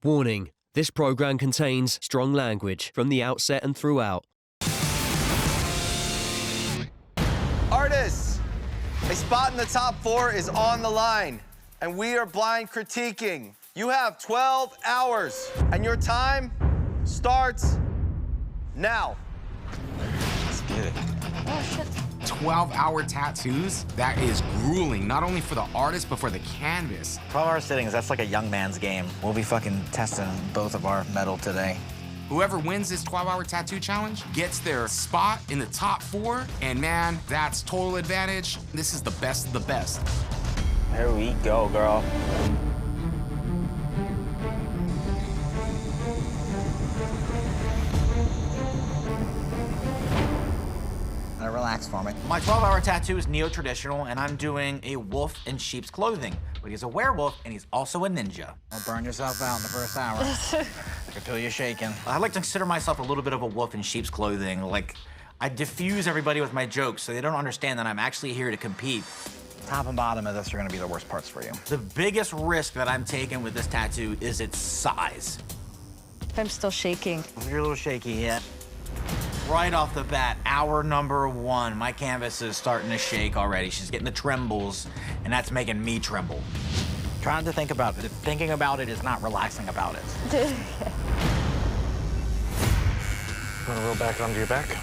Warning, this program contains strong language from the outset and throughout. Artists, a spot in the top 4 is on the line, and we are blind critiquing. You have 12 hours, and your time starts now. Let's get it. Oh, shit. 12-hour tattoos? That is grueling, not only for the artist, but for the canvas. 12-hour sittings, that's like a young man's game. We'll be fucking testing both of our metal today. Whoever wins this 12-hour tattoo challenge gets their spot in the top 4, and man, that's total advantage. This is the best of the best. Here we go, girl. Relax for me. My 12-hour tattoo is neo-traditional, and I'm doing a wolf in sheep's clothing. But he's a werewolf, and he's also a ninja. Don't burn yourself out in the first hour. I can feel you shaking. I like to consider myself a little bit of a wolf in sheep's clothing. Like, I diffuse everybody with my jokes so they don't understand that I'm actually here to compete. Top and bottom of this are gonna be the worst parts for you. The biggest risk that I'm taking with this tattoo is its size. I'm still shaking. You're a little shaky, yeah. Right off the bat, hour number 1, my canvas is starting to shake already. She's getting the trembles, and that's making me tremble. Trying to think about it. Thinking about it is not relaxing about it. Want to roll back onto your back?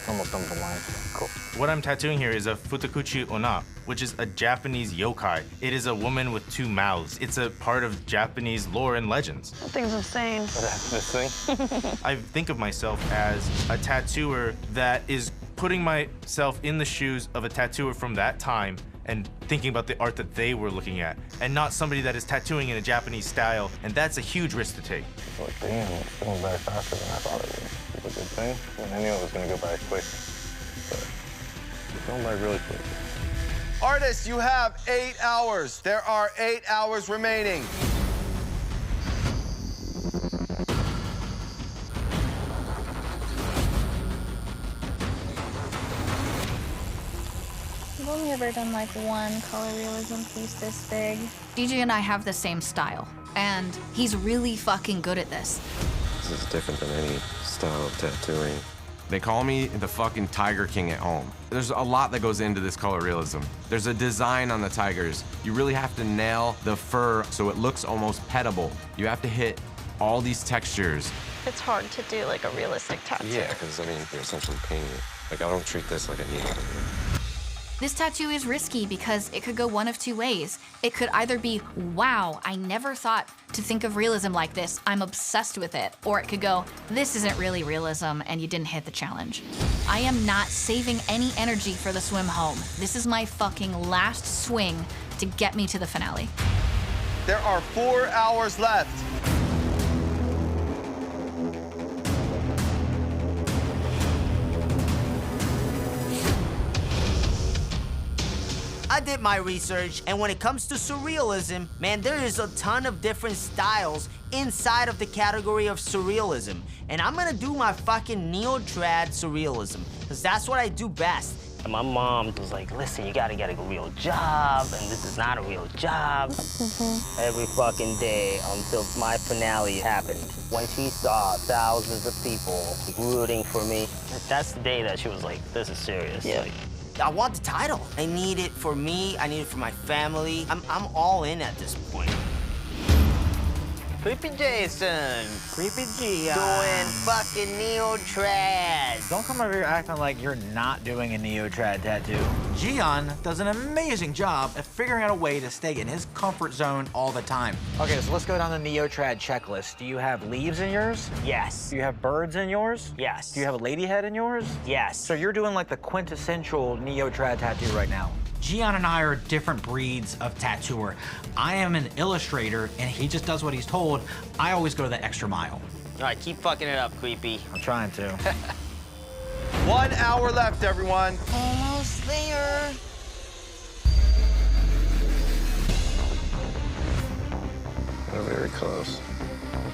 Almost on the line. Cool. What I'm tattooing here is a Futakuchi Onna, which is a Japanese yokai. It is a woman with 2 mouths. It's a part of Japanese lore and legends. That thing's insane. This thing? I think of myself as a tattooer that is putting myself in the shoes of a tattooer from that time and thinking about the art that they were looking at, and not somebody that is tattooing in a Japanese style, and that's a huge risk to take. Like, damn, it's going by faster than I thought it would. It's a good thing. I knew it was going to go by quick, but it's going by really quick. Artists, you have 8 hours. There are 8 hours remaining. I've only ever done like one color realism piece this big. DJ and I have the same style, and he's really fucking good at this. This is different than any style of tattooing. They call me the fucking Tiger King at home. There's a lot that goes into this color realism. There's a design on the tigers. You really have to nail the fur so it looks almost petable. You have to hit all these textures. It's hard to do like a realistic tattoo. Yeah, because, I mean, you're essentially painting it. Like, I don't treat this like a needle. This tattoo is risky because it could go one of 2 ways. It could either be, wow, I never thought to think of realism like this, I'm obsessed with it. Or it could go, this isn't really realism and you didn't hit the challenge. I am not saving any energy for the swim home. This is my fucking last swing to get me to the finale. There are 4 hours left. I did my research, and when it comes to surrealism, man, there is a ton of different styles inside of the category of surrealism. And I'm gonna do my fucking neo-trad surrealism, because that's what I do best. And my mom was like, listen, you gotta get a real job, and this is not a real job. Every fucking day until my finale happened. When she saw thousands of people rooting for me, that's the day that she was like, this is serious. Yeah. Like, I want the title. I need it for me, I need it for my family. I'm all in at this point. Creepy Jason. Creepy G. Doing fucking neo-trad. Don't come over here acting like you're not doing a neo-trad tattoo. Gian does an amazing job at figuring out a way to stay in his comfort zone all the time. Okay, so let's go down the neo-trad checklist. Do you have leaves in yours? yes. Do you have birds in yours? Yes. Do you have a lady head in yours? Yes. So you're doing like the quintessential neo-trad tattoo right now. Gian and I are different breeds of tattooer. I am an illustrator, and he just does what he's told. I always go the extra mile. All right, keep fucking it up, Creepy. I'm trying to. 1 hour left, everyone. Almost there. We're very close.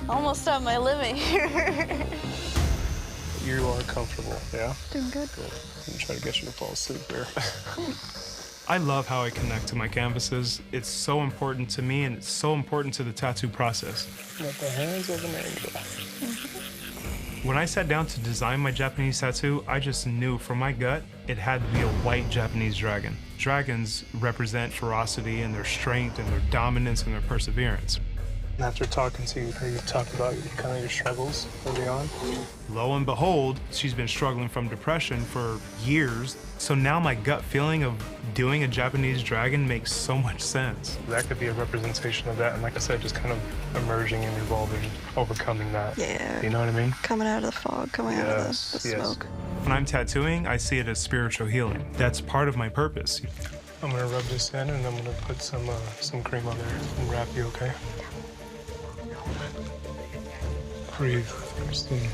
Almost at my limit here. You are comfortable, yeah? Doing good. Cool. I'm trying to get you to fall asleep here. I love how I connect to my canvases. It's so important to me, and it's so important to the tattoo process. With the hands of an angel. When I sat down to design my Japanese tattoo, I just knew from my gut it had to be a white Japanese dragon. Dragons represent ferocity and their strength and their dominance and their perseverance. After talking to you, you talked about kind of your struggles early on. Lo and behold, she's been struggling from depression for years. So now my gut feeling of doing a Japanese dragon makes so much sense. That could be a representation of that, and like I said, just kind of emerging and evolving, overcoming that. Yeah. You know what I mean? Coming out of the fog, coming out of the smoke. When I'm tattooing, I see it as spiritual healing. That's part of my purpose. I'm gonna rub this in, and I'm gonna put some cream on there and wrap you, okay? Breathe, Christine.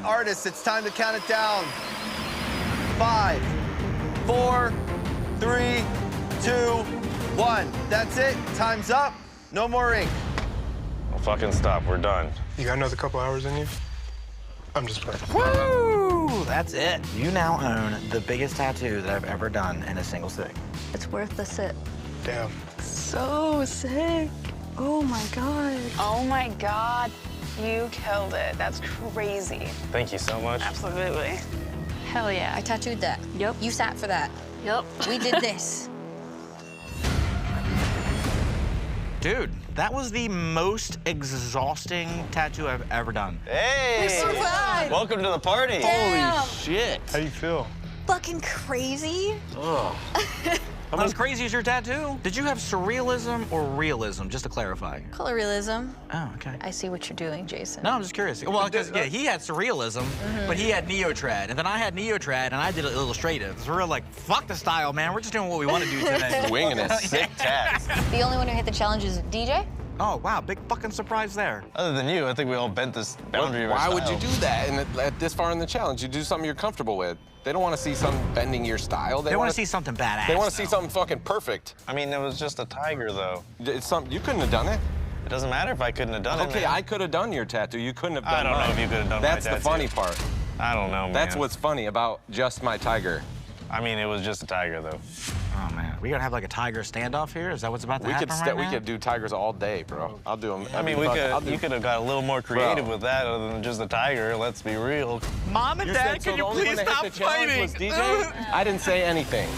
Artists, it's time to count it down. 5, 4, 3, 2, 1. That's it. Time's up. No more ink. Well, fucking stop. We're done. You got another couple hours in you? I'm just playing. Woo! That's it. You now own the biggest tattoo that I've ever done in a single sitting. It's worth the sit. Damn. So sick. Oh my God. Oh my God. You killed it. That's crazy. Thank you so much. Absolutely. Hell yeah. I tattooed that. Yep. You sat for that. Yep. We did this. Dude, that was the most exhausting tattoo I've ever done. Hey! We survived. Welcome to the party. Damn. Holy shit. How you feel? Fucking crazy. Ugh. How crazy is your tattoo? Did you have surrealism or realism, just to clarify? Color realism. Oh, okay. I see what you're doing, Jason. No, I'm just curious. Well, because yeah, he had surrealism, but he had neo-trad, and then I had neo-trad, and I did it illustrative. So we're like, fuck the style, man. We're just doing what we want to do today. Winging it. Sick tats. The only one who hit the challenge is DJ. Oh, wow, big fucking surprise there. Other than you, I think we all bent this boundary of our Why would you style. do that at this far in the challenge? You do something you're comfortable with. They don't want to see something bending your style. They want to see something badass. They want to see something fucking perfect. I mean, it was just a tiger, though. It's something you couldn't have done it. It doesn't matter if I couldn't have done it, Okay, man. I could have done your tattoo. You couldn't have done I don't mine. know if you could have done That's my the tattoo. funny part. I don't know, man. That's what's funny about just my tiger. I mean, it was just a tiger, though. Oh, man. We gotta have like a tiger standoff here? Is that what's about to happen right now? We could do tigers all day, bro. I'll do them. I mean, you could have got a little more creative with that other than just a tiger, let's be real. Mom and Dad, can you please stop fighting? Was DJ? I didn't say anything.